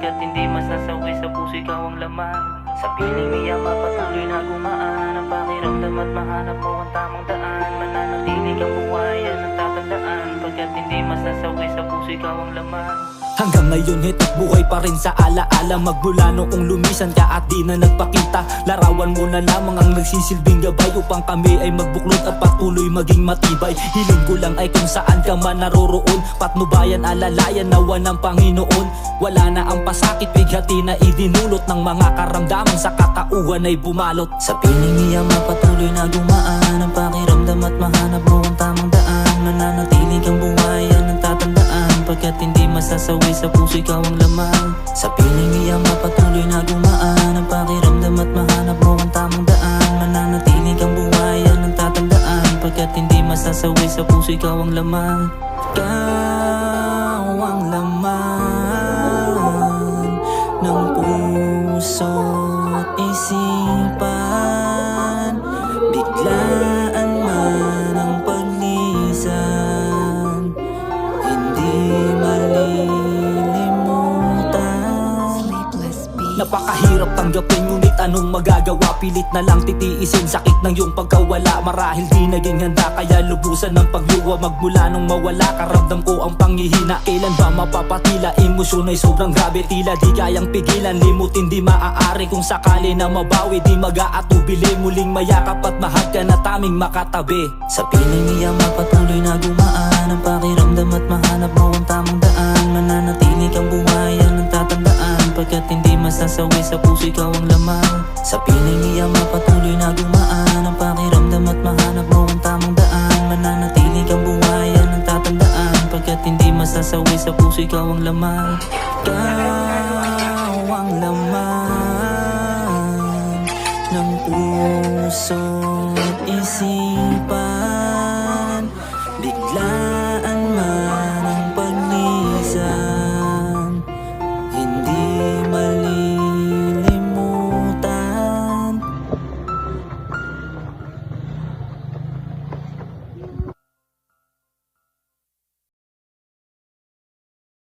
Pagkat hindi masasawi sa puso ikaw ang laman. Sa piling niya mapatuloy na gumaan ang pakiramdam at mahanap mo ang tamang daan. Mananatili kang buhayan ang tatandaan. Pagkat hindi masasawi sa puso ikaw ang laman. Hanggang ngayon hito't buhay pa rin sa alaala. Magmula noong lumisan ka at di na nagpakita. Larawan mo na lamang ang nagsisilbing gabay upang kami ay magbuklod at patuloy maging matibay. Hiling ko lang ay kung saan ka man naroroon, patnubayan alalayan nawa ng Panginoon. Wala na ang pasakit, bighati na idinulot ng mga karamdaman sa katauhan ay bumalot. Sa piling niya mapatuloy na gumaan ang pakiramdam at mahanap mo ang tamang daan. Mananatili kang buhayan ng tatandaan. Pagkat hindi masasawi sa puso ikaw ang laman. Sa piling niya mapatuloy na gumaan ang pakiramdam at mahanap mo ang tamang daan. Mananatili kang buhayan ng tatandaan. Pagkat hindi masasawi sa puso ikaw ang laman. Ikaw ang laman ng puso at isipan. Biglaan man ang paglisan, hindi malilimutan. Napakahirap tanggapin ngunit anong magagawa? Pilit na lang titiisin sakit ng iyong pagkawala. Marahil di naging handa kaya lubusan ng pagluwa. Magmula nung mawala karamdam ko ang panghihina. Kailan ba mapapatila? Emosyon ay sobrang grabe, tila di kayang pigilan. Limutin di maaari, kung sakali na mabawi di mag-aatubili. Muling mayakap at mahal ka na taming makatabi. Sa piling niya mapatuloy na gumaan ang pakiramdam at mahanap mo ang tamang daan. Mananatili kang buhayan ng tatandaan. Pagkat hindi masasawi sa puso ikaw ang laman. Sa piling niya mapatuloy na gumaan ang pakiramdam at mahanap mo ang tamang daan. Mananatili kang buhayan ng tatandaan. Pagkat hindi masasawi sa puso ikaw ang laman. Ikaw ang laman ng puso at isipan.